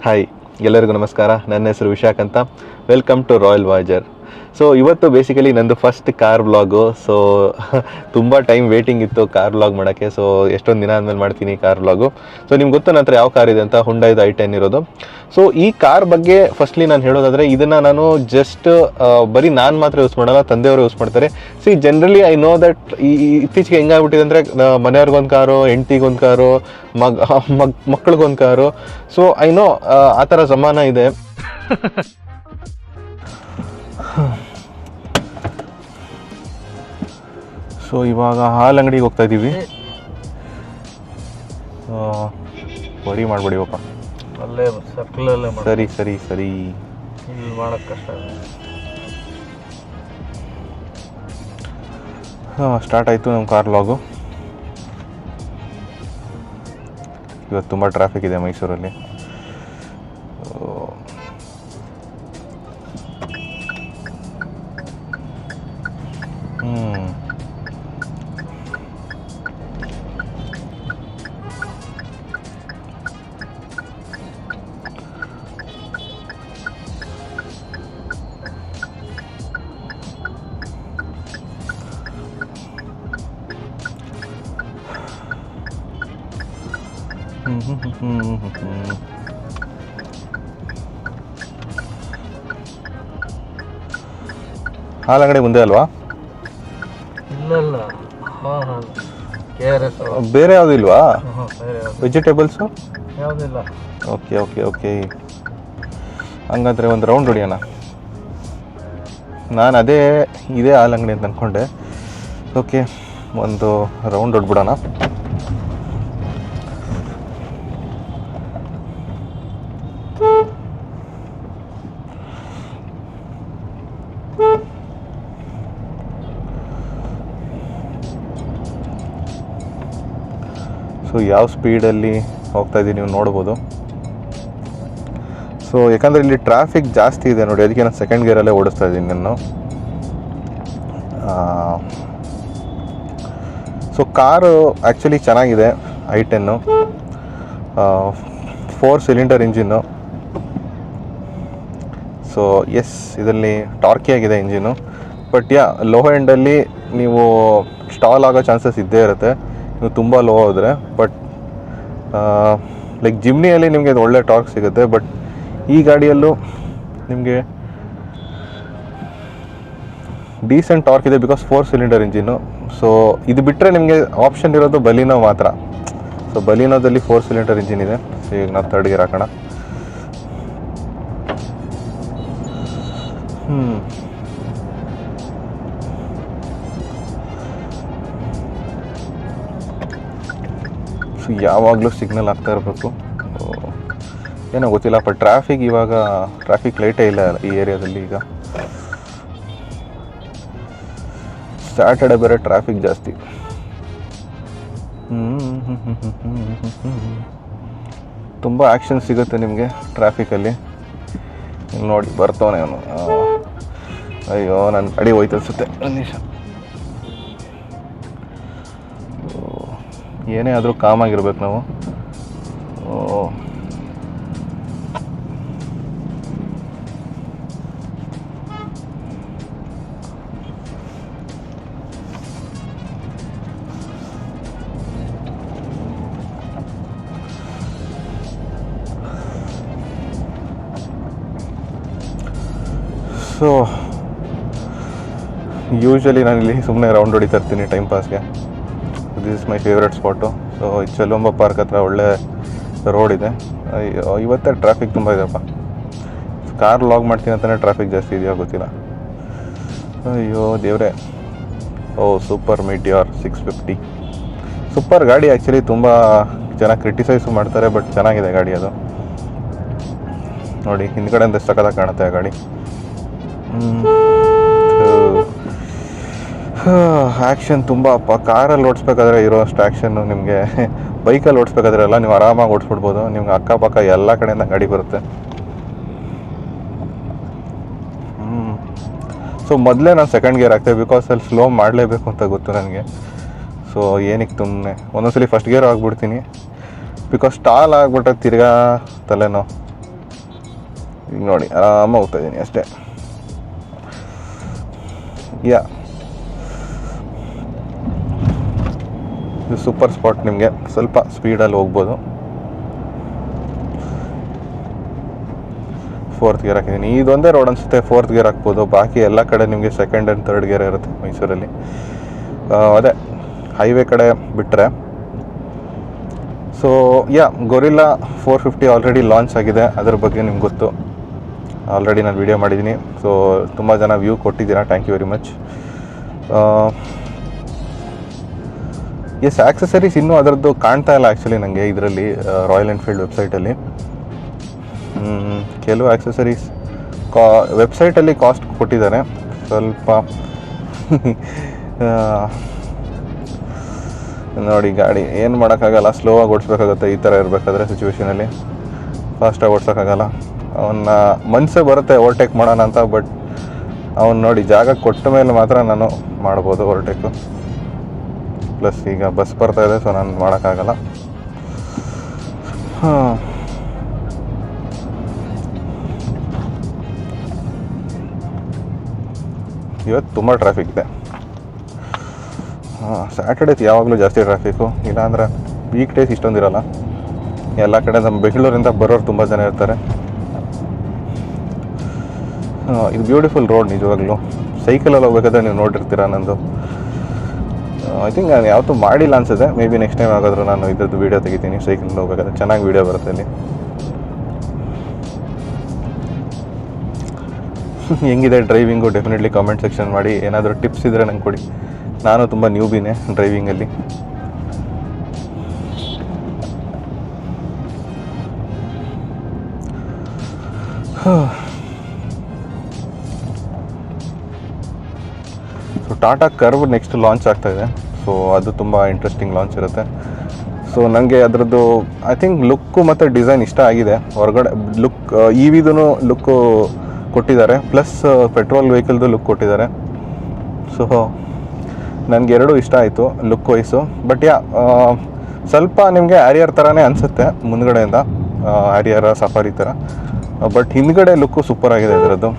Hi, ಎಲ್ಲರಿಗೂ ನಮಸ್ಕಾರ. ನನ್ನ ಹೆಸರು ವಿಶಾಖ್ ಅಂತ. ವೆಲ್ಕಮ್ ಟು ರಾಯಲ್ ವಾಜರ್. ಸೊ ಇವತ್ತು ಬೇಸಿಕಲಿ ನಂದು ಫಸ್ಟ್ ಕಾರ್ ವ್ಲಾಗು. ಸೊ ತುಂಬ ಟೈಮ್ ವೇಟಿಂಗ್ ಇತ್ತು ಕಾರ್ ವ್ಲಾಗ್ ಮಾಡೋಕ್ಕೆ. ಸೊ ಎಷ್ಟೊಂದು ದಿನ ಆದಮೇಲೆ ಮಾಡ್ತೀನಿ ಕಾರ್ ವ್ಲಾಗು. ಸೊ ನಿಮ್ಗೆ ಗೊತ್ತು ನನ್ನ ಹತ್ರ ಯಾವ ಕಾರ್ ಇದೆ ಅಂತ, ಹುಂಡೈದು i10 ಇರೋದು. ಸೊ ಈ ಕಾರ್ ಬಗ್ಗೆ ಫಸ್ಟ್ಲಿ ನಾನು ಹೇಳೋದಾದರೆ, ಇದನ್ನು ನಾನು ಜಸ್ಟ್ ಬರೀ ನಾನು ಮಾತ್ರ ಯೂಸ್ ಮಾಡಲ್ಲ, ತಂದೆಯವರು ಯೂಸ್ ಮಾಡ್ತಾರೆ. See generally I know that ಇತ್ತೀಚೆಗೆ ಹೆಂಗಾಗ್ಬಿಟ್ಟಿದೆ ಅಂದರೆ, ಮನೆಯವ್ರಿಗೊಂದು ಕಾರು, ಹೆಂಡ್ತಿಗೊಂದು ಕಾರು, ಮಕ್ಳಿಗೊಂದು ಕಾರು. ಸೊ ಐ ನೋ ಆ ಥರ ಜಮಾನ ಇದೆ. ಸೊ ಇವಾಗ ಹಾಲು ಅಂಗಡಿಗೆ ಹೋಗ್ತಾ ಇದ್ದೀವಿ. ವರಿ ಮಾಡಬೇಡಿ ಪಾಪ. ಅಲ್ಲೇ ಸರ್ಕಲಲ್ಲೇ ಸರಿ ಸರಿ ಸರಿ. ಇಲ್ಲಿ ಮಾಡೋಕ್ಕೆ ಕಷ್ಟ ಇದೆ. ಸ್ಟಾರ್ಟ್ ಆಯಿತು ನಮ್ಮ ಕಾರ್ ವ್ಲಾಗು. ಇವತ್ತು ತುಂಬ ಟ್ರಾಫಿಕ್ ಇದೆ ಮೈಸೂರಲ್ಲಿ. ಹಾಲು ಅಂಗಡಿ ಮುಂದೆ ಅಲ್ವಾ? ಇಲ್ಲ KRS ಬೇರೆ ಯಾವುದು ಇಲ್ವಾ? ಬೇರೆ ವೆಜಿಟೇಬಲ್ಸು ಯಾವುದಿಲ್ಲ. Okay okay okay. ಹಂಗಂದ್ರೆ ಒಂದು ರೌಂಡ್ ಹೊಡಿಯೋಣ. ನಾನು ಇದೇ ಹಾಲು ಅಂಗಡಿ ಅಂತ ಅಂದ್ಕೊಂಡೆ. ಓಕೆ, ಒಂದು ರೌಂಡ್ ಹೊಡ್ಬಿಡೋಣ. ಸೊ ಯಾವ ಸ್ಪೀಡಲ್ಲಿ ಹೋಗ್ತಾ ಇದ್ದೀನಿ ನೀವು ನೋಡ್ಬೋದು. ಸೊ ಯಾಕಂದರೆ ಇಲ್ಲಿ ಟ್ರಾಫಿಕ್ ಜಾಸ್ತಿ ಇದೆ ನೋಡಿ, ಅದಕ್ಕೆ ನಾನು ಸೆಕೆಂಡ್ ಗೇರಲ್ಲೇ ಓಡಿಸ್ತಾ ಇದ್ದೀನಿ ನಾನು. ಸೊ ಕಾರು ಆ್ಯಕ್ಚುಲಿ ಚೆನ್ನಾಗಿದೆ. i10 4 cylinder engine. So S, ಇದರಲ್ಲಿ ಟಾರ್ಕಿ ಆಗಿದೆ ಇಂಜಿನು. ಬಟ್ ಲೋ ಎಂಡಲ್ಲಿ ನೀವು ಸ್ಟಾಲ್ ಆಗೋ ಚಾನ್ಸಸ್ ಇದ್ದೇ ಇರುತ್ತೆ ನೀವು ತುಂಬ ಲೋ ಹೋದರೆ. ಬಟ್ ಲೈಕ್ ಜಿಮ್ನಿಯಲ್ಲಿ ನಿಮಗೆ ಅದು ಒಳ್ಳೆ ಟಾರ್ಕ್ ಸಿಗುತ್ತೆ. ಬಟ್ ಈ ಗಾಡಿಯಲ್ಲೂ ನಿಮಗೆ ಡೀಸೆಂಟ್ ಟಾರ್ಕ್ ಇದೆ, ಬಿಕಾಸ್ 4 ಸಿಲಿಂಡರ್ ಇಂಜಿನ್ನು. ಸೊ ಇದು ಬಿಟ್ಟರೆ ನಿಮಗೆ ಆಪ್ಷನ್ ಇರೋದು ಬಲಿನೋ ಮಾತ್ರ. ಸೊ ಬಲಿನೋದಲ್ಲಿ 4 ಸಿಲಿಂಡರ್ ಇಂಜಿನ್ ಇದೆ. ಸೊ ಈಗ ನಾವು ಥರ್ಡ್ ಗೇರ್ ಹಾಕೋಣ. ಸೊ ಯಾವಾಗಲೂ ಸಿಗ್ನಲ್ ಆಗ್ತಾ ಇರಬೇಕು. ಏನೋ ಗೊತ್ತಿಲ್ಲ, ಬಟ್ ಇವಾಗ ಟ್ರಾಫಿಕ್ ಲೈಟೇ ಇಲ್ಲ ಈ ಏರಿಯಾದಲ್ಲಿ. ಈಗ ಸ್ಯಾಟರ್ಡೆ ಬೇರೆ ಟ್ರಾಫಿಕ್ ಜಾಸ್ತಿ. ತುಂಬ ಆ್ಯಕ್ಷನ್ ಸಿಗುತ್ತೆ ನಿಮಗೆ ಟ್ರಾಫಿಕಲ್ಲಿ. ಇಲ್ಲಿ ನೋಡಿ ಬರ್ತವನೇ ಅವನು. ಅಯ್ಯೋ, ನನ್ನ ಗಾಡಿ ಹೋಯ್ತು ಅನಿಸುತ್ತೆ. ಒಂದು ನಿಮಿಷ. ಏನೇ ಆದರೂ ಕಾಮಾಗಿರ್ಬೇಕು ನಾವು. ಸೊ ಯೂಶ್ವಲಿ ನಾನಿಲ್ಲಿ ಸುಮ್ಮನೆ ರೌಂಡ್ ಹೊಡಿತಾ ಇರ್ತೀನಿ ಟೈಮ್ ಪಾಸ್ಗೆ. This is my favourite spot. So ಈ ಚೆಲುವಂಬ ಪಾರ್ಕ್ ಹತ್ರ ಒಳ್ಳೆ ರೋಡ್ ಇದೆ. ಅಯ್ಯೋ, ಇವತ್ತೇ ಟ್ರಾಫಿಕ್ ತುಂಬ ಇದೆಯಪ್ಪ. ಕಾರ್ ವ್ಲಾಗ್ ಮಾಡ್ತೀನಿ ಅಂತಲೇ ಟ್ರಾಫಿಕ್ ಜಾಸ್ತಿ ಇದೆಯೋ ಗೊತ್ತಿಲ್ಲ. ಅಯ್ಯೋ ದೇವ್ರೆ. ಸೂಪರ್ ಮೀಟಿಯಾರ್ 650 ಸೂಪರ್ ಗಾಡಿ. ಆ್ಯಕ್ಚುಲಿ ತುಂಬ ಜನ ಕ್ರಿಟಿಸೈಸು ಮಾಡ್ತಾರೆ, ಬಟ್ ಚೆನ್ನಾಗಿದೆ ಗಾಡಿ ಅದು. ನೋಡಿ ಹಿಂದ್ಗಡೆಯಿಂದ ಎಷ್ಟು ಸಖತ್ತಾಗಿ ಕಾಣುತ್ತೆ ಆ ಗಾಡಿ. ಆ್ಯಕ್ಷನ್ ತುಂಬ ಅಪ್ಪ. ಕಾರಲ್ಲಿ ಓಡಿಸ್ಬೇಕಾದ್ರೆ ಇರೋಷ್ಟು ಆ್ಯಕ್ಷನ್ನು ನಿಮಗೆ ಬೈಕಲ್ಲಿ ಓಡಿಸ್ಬೇಕಾದ್ರೆ ಎಲ್ಲ ನೀವು ಆರಾಮಾಗಿ ಓಡಿಸ್ಬಿಡ್ಬೋದು. ನಿಮ್ಗೆ ಅಕ್ಕಪಕ್ಕ ಎಲ್ಲ ಕಡೆಯಿಂದ ಗಾಡಿ ಬರುತ್ತೆ. ಸೊ ಮೊದಲೇ ನಾನು ಸೆಕೆಂಡ್ ಗೇರ್ ಹಾಕ್ತೇವೆ, ಬಿಕಾಸ್ ಅಲ್ಲಿ ಸ್ಲೋ ಮಾಡಲೇಬೇಕು ಅಂತ ಗೊತ್ತು ನನಗೆ. ಸೊ ಏನಕ್ಕೆ ಸುಮ್ಮನೆ ಒಂದೊಂದ್ಸಲಿ ಫಸ್ಟ್ ಗೇರ್ ಆಗಿಬಿಡ್ತೀನಿ, ಬಿಕಾಸ್ ಸ್ಟಾಲ್ ಆಗಿಬಿಟ್ರೆ ತಿರ್ಗಾ ತಲೆನೋ. ಈಗ ನೋಡಿ ಆರಾಮಾಗಿ ಹೋಗ್ತಾ ಇದ್ದೀನಿ ಅಷ್ಟೇ. ಯಾ ಇದು ಸೂಪರ್ ಸ್ಪಾಟ್, ನಿಮಗೆ ಸ್ವಲ್ಪ ಸ್ಪೀಡಲ್ಲಿ ಹೋಗ್ಬೋದು. 4th ಗೇರ್ ಹಾಕಿದ್ದೀನಿ. ಇದೊಂದೇ ರೋಡ್ ಅನಿಸುತ್ತೆ 4th ಗೇರ್ ಹಾಕ್ಬೋದು, ಬಾಕಿ ಎಲ್ಲ ಕಡೆ ನಿಮಗೆ 2nd ಆ್ಯಂಡ್ 3rd ಗೇರ್ ಇರುತ್ತೆ ಮೈಸೂರಲ್ಲಿ. ಅದೇ ಹೈವೇ ಕಡೆ ಬಿಟ್ಟರೆ. So yeah gorilla 450 already launch ಆಗಿದೆ, ಅದ್ರ ಬಗ್ಗೆ ನಿಮ್ಗೆ ಗೊತ್ತು, ಆಲ್ರೆಡಿ ನಾನು ವಿಡಿಯೋ ಮಾಡಿದ್ದೀನಿ. ಸೊ ತುಂಬ ಜನ ವ್ಯೂ ಕೊಟ್ಟಿದ್ದೀರಾ, thank you very much. Yes, accessories ಇನ್ನೂ ಅದರದ್ದು ಕಾಣ್ತಾ ಇಲ್ಲ ಆ್ಯಕ್ಚುಲಿ ನನಗೆ ಇದರಲ್ಲಿ ರಾಯಲ್ ಎನ್ಫೀಲ್ಡ್ ವೆಬ್ಸೈಟಲ್ಲಿ. ಕೆಲವು ಆಕ್ಸೆಸರೀಸ್ ವೆಬ್ಸೈಟಲ್ಲಿ ಕಾಸ್ಟ್ ಕೊಟ್ಟಿದ್ದಾರೆ ಸ್ವಲ್ಪ. ನೋಡಿ ಗಾಡಿ ಏನು ಮಾಡೋಕ್ಕಾಗಲ್ಲ, ಸ್ಲೋ ಆಗಿ ಓಡಿಸ್ಬೇಕಾಗುತ್ತೆ ಈ ಥರ ಇರಬೇಕಾದ್ರೆ ಸಿಚುವೇಷನಲ್ಲಿ. ಫಾಸ್ಟಾಗಿ ಓಡ್ಸೋಕ್ಕಾಗಲ್ಲ. ಅವನ್ನ ಮನಸ್ಸೇ ಬರುತ್ತೆ ಓವರ್ಟೇಕ್ ಮಾಡೋಣ ಅಂತ, ಬಟ್ ಅವನು ನೋಡಿ ಜಾಗ ಕೊಟ್ಟ ಮೇಲೆ ಮಾತ್ರ ನಾನು ಮಾಡ್ಬೋದು ಓವರ್ಟೇಕು. ಪ್ಲಸ್ ಈಗ ಬಸ್ ಬರ್ತಾಯಿದೆ, ಸೊ ನಾನು ಮಾಡೋಕ್ಕಾಗಲ್ಲ. ಇವತ್ತು ತುಂಬ ಟ್ರಾಫಿಕ್ ಇದೆ. ಸ್ಯಾಟರ್ಡೇಸ್ ಯಾವಾಗಲೂ ಜಾಸ್ತಿ ಟ್ರಾಫಿಕ್ಕು, ಇಲ್ಲಾಂದರೆ ವೀಕ್ ಡೇಸ್ ಇಷ್ಟೊಂದಿರಲ್ಲ. ಎಲ್ಲ ಕಡೆ ನಮ್ಮ ಬೆಂಗಳೂರಿಂದ ಬರೋರು ತುಂಬ ಜನ ಇರ್ತಾರೆ. ಇದು ಬ್ಯೂಟಿಫುಲ್ ರೋಡ್ ನಿಜವಾಗ್ಲೂ. ಸೈಕಲಲ್ಲಿ ಹೋಗ್ಬೇಕಾದ್ರೆ ನೀವು ನೋಡಿರ್ತೀರ ನಂದು. ಐ ಥಿಂಕ್ ನಾನು ಯಾವತ್ತೂ ಮಾಡಿಲ್ಲ ಅನ್ಸುತ್ತೆ. ಮೇ ಬಿ ನೆಕ್ಸ್ಟ್ ಟೈಮ್ ಆಗಾದರೂ ನಾನು ಇದ್ರದ್ದು ವೀಡಿಯೋ ತೆಗಿತೀನಿ ಸೈಕಲಿಂದ ಹೋಗ್ಬೇಕಾದ್ರೆ, ಚೆನ್ನಾಗಿ ವೀಡಿಯೋ ಬರುತ್ತೆ ಅಲ್ಲಿ. ಹೆಂಗಿದೆ ಡ್ರೈವಿಂಗು ಡೆಫಿನೆಟ್ಲಿ ಕಾಮೆಂಟ್ ಸೆಕ್ಷನ್ ಮಾಡಿ. ಏನಾದರೂ ಟಿಪ್ಸ್ ಇದ್ದರೆ ನಂಗೆ ಕೊಡಿ, ನಾನು ತುಂಬ ನ್ಯೂಬಿನೇ ಡ್ರೈವಿಂಗಲ್ಲಿ. So Tata Curvv next launch ಆಗ್ತಾಯಿದೆ. ಸೊ ಅದು ತುಂಬ ಇಂಟ್ರೆಸ್ಟಿಂಗ್ ಲಾಂಚ್ ಇರುತ್ತೆ. ಸೊ ನನಗೆ ಅದರದ್ದು ಐ ಥಿಂಕ್ ಲುಕ್ಕು ಮತ್ತು ಡಿಸೈನ್ ಇಷ್ಟ ಆಗಿದೆ. ಹೊರಗಡೆ ಲುಕ್ ಇ ವಿದೂ ಲುಕ್ಕು ಕೊಟ್ಟಿದ್ದಾರೆ, ಪ್ಲಸ್ ಪೆಟ್ರೋಲ್ ವೆಹಿಕಲ್ದು ಲುಕ್ ಕೊಟ್ಟಿದ್ದಾರೆ. ಸೊ ನನಗೆ ಎರಡೂ ಇಷ್ಟ ಆಯಿತು ಲುಕ್ ವೈಸು. ಬಟ್ ಯಾ ಸ್ವಲ್ಪ ನಿಮಗೆ ಆರಿಯರ್ ಥರನೇ ಅನಿಸುತ್ತೆ ಮುಂದ್ಗಡೆಯಿಂದ, ಆರಿಯರ ಸಫಾರಿ ಥರ. ಬಟ್ ಹಿಂದ್ಗಡೆ ಲುಕ್ಕು ಸೂಪರ್ ಆಗಿದೆ ಇದರದ್ದು.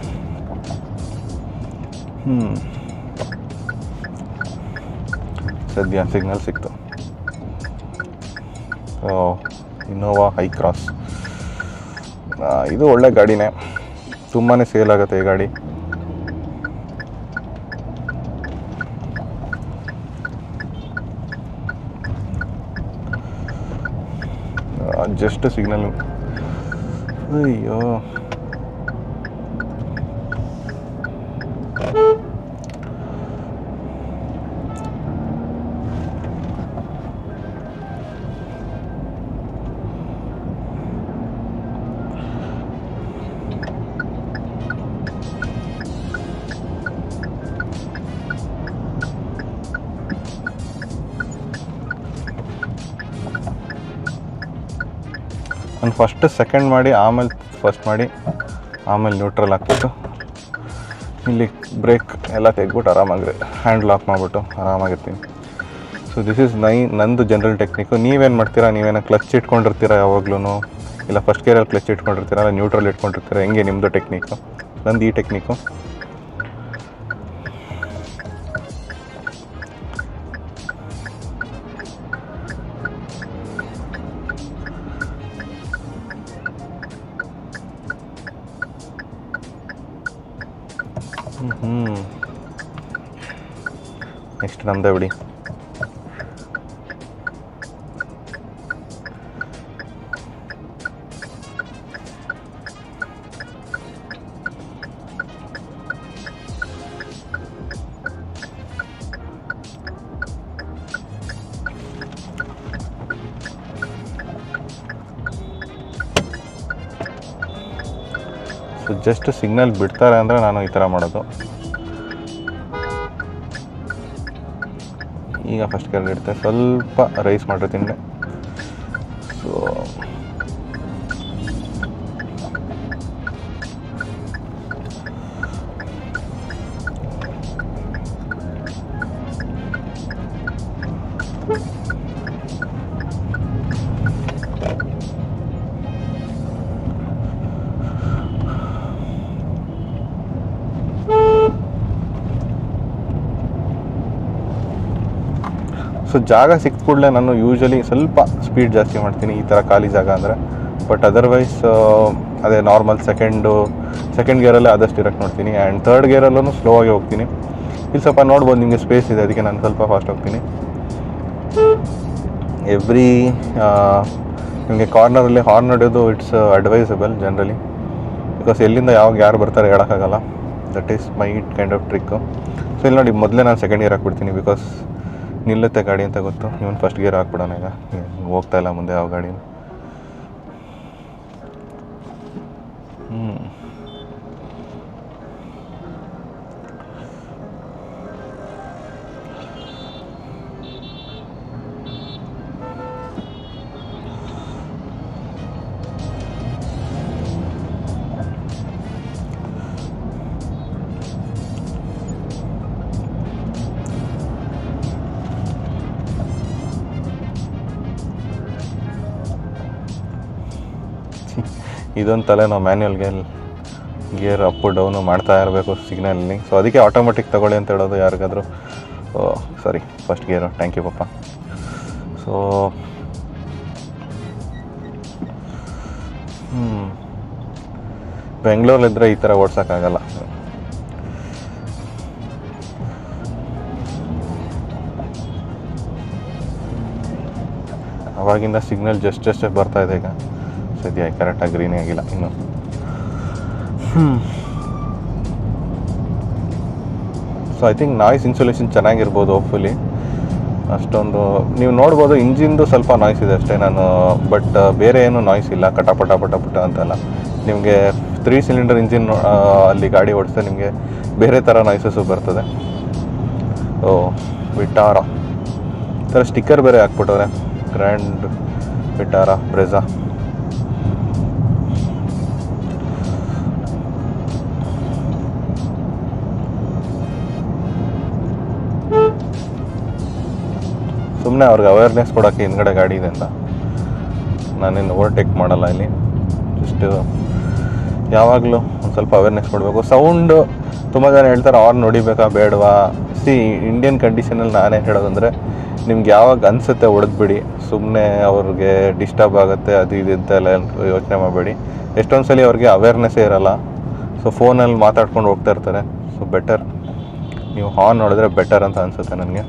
ಸದ್ಯ ಸಿಗ್ನಲ್ ಸಿಕ್ತು. ಇನ್ನೋವಾ ಹೈ ಕ್ರಾಸ್, ಇದು ಒಳ್ಳೆ ಗಾಡಿನೇ, ತುಂಬಾ ಸೇಲ್ ಆಗುತ್ತೆ ಈ ಗಾಡಿ. Just signal. ಅಯ್ಯೋ ನಾನು ಫಸ್ಟ್ ಸೆಕೆಂಡ್ ಮಾಡಿ ಆಮೇಲೆ ಫಸ್ಟ್ ಮಾಡಿ ಆಮೇಲೆ ನ್ಯೂಟ್ರಲ್ ಹಾಕ್ಬಿಟ್ಟು ಇಲ್ಲಿ ಬ್ರೇಕ್ ಎಲ್ಲ ತೆಗ್ಬಿಟ್ಟು ಆರಾಮಾಗಿ ಹ್ಯಾಂಡ್ ಲಾಕ್ ಮಾಡಿಬಿಟ್ಟು ಆರಾಮಾಗಿರ್ತೀನಿ. ಸೊ ದಿಸ್ ಈಸ್ ನಂದು ಜನರಲ್ ಟೆಕ್ನಿಕ್ಕು. ನೀವೇನು ಮಾಡ್ತೀರಾ? ನೀವೇನೋ ಕ್ಲಚ್ ಇಟ್ಕೊಂಡಿರ್ತೀರಾ ಯಾವಾಗ್ಲೂ, ಇಲ್ಲ ಫಸ್ಟ್ ಗೇರಲ್ಲಿ ಕ್ಲಚ್ ಇಟ್ಕೊಂಡಿರ್ತೀರಾ, ಇಲ್ಲ ನ್ಯೂಟ್ರಲ್ ಇಟ್ಕೊಂಡಿರ್ತೀರಾ, ಹೆಂಗೆ ನಿಮ್ಮದು ಟೆಕ್ನಿಕ್ಕು? ನಂದು ಈ ಟೆಕ್ನಿಕ್ಕು. ನೆಕ್ಸ್ಟ್ ನಮ್ಮದೇ ಬಿಡಿ. ಸೊ ಜಸ್ಟ್ ಸಿಗ್ನಲ್ ಬಿಡ್ತಾರೆ ಅಂದರೆ ನಾನು ಈ ಥರ ಮಾಡೋದು. ಈಗ ಫಸ್ಟ್ ಗೇರ್ ಇಡ್ತೆ, ಸ್ವಲ್ಪ ರೈಸ್ ಮಾಡಿರ್ತೀನಿ. ಸೊ ಸೊ ಜಾಗ ಸಿಕ್ಕ ಕೂಡಲೇ ನಾನು ಯೂಶ್ವಲಿ ಸ್ವಲ್ಪ ಸ್ಪೀಡ್ ಜಾಸ್ತಿ ಮಾಡ್ತೀನಿ ಈ ಥರ ಖಾಲಿ ಜಾಗ ಅಂದರೆ. ಬಟ್ ಅದರ್ವೈಸ್ ಅದೇ ನಾರ್ಮಲ್ ಸೆಕೆಂಡ್ ಗೇರಲ್ಲೇ ಆದಷ್ಟು ಇರೋಕ್ಕೆ ನೋಡ್ತೀನಿ. ಆ್ಯಂಡ್ ಥರ್ಡ್ ಗೇರಲ್ಲೂ ಸ್ಲೋ ಆಗಿ ಹೋಗ್ತೀನಿ. ಇಲ್ಲಿ ಸ್ವಲ್ಪ ನೋಡ್ಬೋದು ನಿಮಗೆ ಸ್ಪೇಸ್ ಇದೆ, ಅದಕ್ಕೆ ನಾನು ಸ್ವಲ್ಪ ಫಾಸ್ಟ್ ಹೋಗ್ತೀನಿ. ನಿಮಗೆ ಕಾರ್ನರಲ್ಲಿ ಹಾರ್ನ್ ಹೊಡೆಯೋದು ಇಟ್ಸ್ ಅಡ್ವೈಸಬಲ್ ಜನರಲಿ, ಬಿಕಾಸ್ ಎಲ್ಲಿಂದ ಯಾವಾಗ ಯಾರು ಬರ್ತಾರೆ ಹೇಳೋಕ್ಕಾಗಲ್ಲ. That is my kind of trick. So ಇಲ್ಲಿ ನೋಡಿ, ಮೊದಲೇ ನಾನು ಸೆಕೆಂಡ್ ಗೇರ್ ಹಾಕ್ಬಿಡ್ತೀನಿ, ಬಿಕಾಸ್ ನಿಲ್ಲುತ್ತೆ ಗಾಡಿ ಅಂತ ಗೊತ್ತು. ಇವನು ಫಸ್ಟ್ ಗೇರ್ ಹಾಕ್ಬಿಡೋಣ, ಈಗ ಹೋಗ್ತಾ ಇಲ್ಲ ಮುಂದೆ ಯಾವ ಗಾಡಿನೂ. ಇದೊಂದು ತಲೆ ನಾವು ಮ್ಯಾನ್ಯಲ್ ಗೇರ್ ಅಪ್ಪು ಡೌನು ಮಾಡ್ತಾ ಇರಬೇಕು ಸಿಗ್ನಲಲ್ಲಿ. ಸೊ ಅದಕ್ಕೆ ಆಟೋಮೆಟಿಕ್ ತೊಗೊಳ್ಳಿ ಅಂತ ಹೇಳೋದು ಯಾರಿಗಾದರೂ. Sorry, first gear. Thank you ಪಪ್ಪ. ಸೊ ಬೆಂಗಳೂರಲ್ಲಿದ್ದರೆ ಈ ಥರ ಓಡ್ಸೋಕ್ಕಾಗಲ್ಲ. ಅವಾಗಿಂದ ಸಿಗ್ನಲ್ ಜಸ್ಟ್ ಬರ್ತಾ ಇದೆ. ಈಗ ಸದ್ಯ ಕರೆಕ್ಟಾಗಿ ಗ್ರೀನೇ ಆಗಿಲ್ಲ ಇನ್ನು. So I think noise insulation ಚೆನ್ನಾಗಿರ್ಬೋದು ಹೋಪ್ಫುಲಿ. ಅಷ್ಟೊಂದು ನೀವು ನೋಡ್ಬೋದು, ಇಂಜಿನ್ದು ಸ್ವಲ್ಪ ನಾಯ್ಸ್ ಇದೆ ಅಷ್ಟೇ. ಬಟ್ ಬೇರೆ ಏನು ನಾಯ್ಸ್ ಇಲ್ಲ, ಪಟ ಅಂತಲ್ಲ. ನಿಮಗೆ 3 ಸಿಲಿಂಡರ್ ಇಂಜಿನ್ ಅಲ್ಲಿ ಗಾಡಿ ಓಡಿಸಿದ್ರೆ ನಿಮಗೆ ಬೇರೆ ಥರ ನಾಯ್ಸಸ್ಸು ಬರ್ತದೆ. ಓ ವಿಟಾರ ಈ ಥರ ಸ್ಟಿಕ್ಕರ್ ಬೇರೆ ಹಾಕ್ಬಿಟ್ಟವ್ರೆ, ಗ್ರ್ಯಾಂಡ್ ವಿಟಾರ ಬ್ರೆಝಾ. ಸುಮ್ಮನೆ ಅವ್ರಿಗೆ ಅವೇರ್ನೆಸ್ ಕೊಡೋಕ್ಕೆ ಹಿಂದ್ಗಡೆ ಗಾಡಿ ಇದೆ ಅಂತ ನಾನೇನು ಓವರ್ಟೇಕ್ ಮಾಡಲ್ಲ ಇಲ್ಲಿ. ಜಸ್ಟ್ ಯಾವಾಗಲೂ ಒಂದು ಸ್ವಲ್ಪ ಅವೇರ್ನೆಸ್ ಕೊಡಬೇಕು. ಸೌಂಡು ತುಂಬ ಜನ ಹೇಳ್ತಾರೆ ಆರ್ನ್ ನೋಡಿಬೇಕಾ ಬೇಡವಾ. ಇಂಡಿಯನ್ ಕಂಡೀಷನಲ್ಲಿ ನಾನೇ ಹೇಳೋದಂದರೆ, ನಿಮ್ಗೆ ಯಾವಾಗ ಅನಿಸುತ್ತೆ ಹೊಡೆದ್ಬಿಡಿ. ಸುಮ್ಮನೆ ಅವ್ರಿಗೆ ಡಿಸ್ಟರ್ಬ್ ಆಗುತ್ತೆ ಅದು ಇದು ಅಂತೆಲ್ಲ ಯೋಚನೆ ಮಾಡಬೇಡಿ. ಎಷ್ಟೊಂದು ಸಲ ಅವ್ರಿಗೆ ಅವೇರ್ನೆಸ್ಸೇ ಇರೋಲ್ಲ. ಸೊ ಫೋನಲ್ಲಿ ಮಾತಾಡ್ಕೊಂಡು ಹೋಗ್ತಾ ಇರ್ತಾರೆ. ಸೊ ಬೆಟರ್ ನೀವು ಹಾರ್ನ್ ನೋಡಿದ್ರೆ ಬೆಟರ್ ಅಂತ ಅನಿಸುತ್ತೆ ನನಗೆ.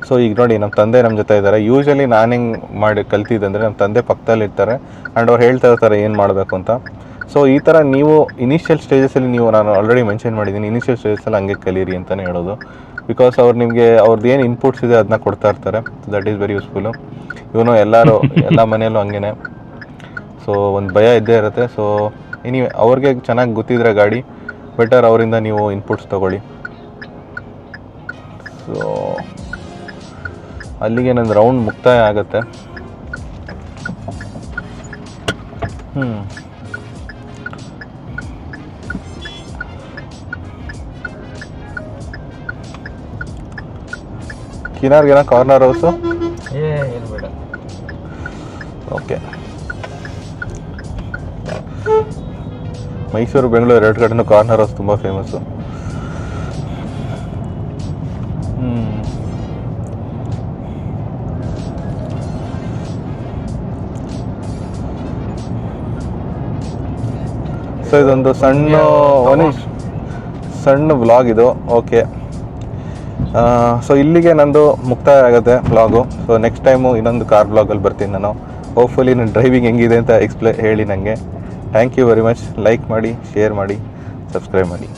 ಸೊ ಈಗ ನೋಡಿ, ನಮ್ಮ ತಂದೆ ನಮ್ಮ ಜೊತೆ ಇದ್ದಾರೆ. ಯೂಶ್ವಲಿ ನಾನು ಹೆಂಗೆ ಮಾಡಿ ಕಲ್ತಿದ್ದಂದರೆ, ನಮ್ಮ ತಂದೆ ಪಕ್ಕದಲ್ಲಿ ಇರ್ತಾರೆ ಆ್ಯಂಡ್ ಅವ್ರು ಹೇಳ್ತಾ ಇರ್ತಾರೆ ಏನು ಮಾಡಬೇಕು ಅಂತ. ಸೊ ಈ ಥರ ನೀವು ಇನಿಷಿಯಲ್ ಸ್ಟೇಜಸಲ್ಲಿ ನಾನು ಆಲ್ರೆಡಿ ಮೆನ್ಷನ್ ಮಾಡಿದ್ದೀನಿ, ಇನಿಷಿಯಲ್ ಸ್ಟೇಜಸಲ್ಲಿ ಹಂಗೆ ಕಲೀರಿ ಅಂತಲೇ ಹೇಳೋದು. ಬಿಕಾಸ್ ಅವ್ರು ನಿಮಗೆ ಅವ್ರದ್ದು ಏನು ಇನ್ಪುಟ್ಸ್ ಇದೆ ಅದನ್ನ ಕೊಡ್ತಾ ಇರ್ತಾರೆ. That is very useful. ಇವನು ಎಲ್ಲ ಮನೆಯಲ್ಲೂ ಹಂಗೇ. ಸೊ ಒಂದು ಭಯ ಇದ್ದೇ ಇರುತ್ತೆ. ಸೊ ಅವ್ರಿಗೆ ಚೆನ್ನಾಗಿ ಗೊತ್ತಿದ್ರೆ ಗಾಡಿ, ಬೆಟರ್ ಅವರಿಂದ ನೀವು ಇನ್ಪುಟ್ಸ್ ತೊಗೊಳ್ಳಿ. ಸೊ ಅಲ್ಲಿಗೆ ನನ್ನ ರೌಂಡ್ ಮುಕ್ತಾಯ ಆಗುತ್ತೆ. ಕಿನಾರ್ಗೆನ ಕಾರ್ನರ್ ಹೌಸು ಏನು ಬೇಡ. ಓಕೆ, ಮೈಸೂರು ಬೆಂಗಳೂರು ಎರಡು ಕಡೆನೂ ಕಾರ್ನರ್ ಹೌಸ್ ತುಂಬ ಫೇಮಸ್ಸು. ಸೊ ಇದೊಂದು ಸಣ್ಣ ವ್ಲಾಗ್ ಇದು. ಓಕೆ, ಸೊ ಇಲ್ಲಿಗೆ ನಂದು ಮುಕ್ತಾಯ ಆಗುತ್ತೆ ವ್ಲಾಗು. ಸೊ ನೆಕ್ಸ್ಟ್ ಟೈಮು ಇನ್ನೊಂದು ಕಾರ್ ವ್ಲಾಗಲ್ಲಿ ಬರ್ತೀನಿ ನಾನು. ಹೋಪ್ಫುಲಿ ನನ್ನ ಡ್ರೈವಿಂಗ್ ಹೆಂಗಿದೆ ಅಂತ ಹೇಳಿ ನನಗೆ. Thank you very much. Like ಮಾಡಿ, ಶೇರ್ ಮಾಡಿ, ಸಬ್ಸ್ಕ್ರೈಬ್ ಮಾಡಿ.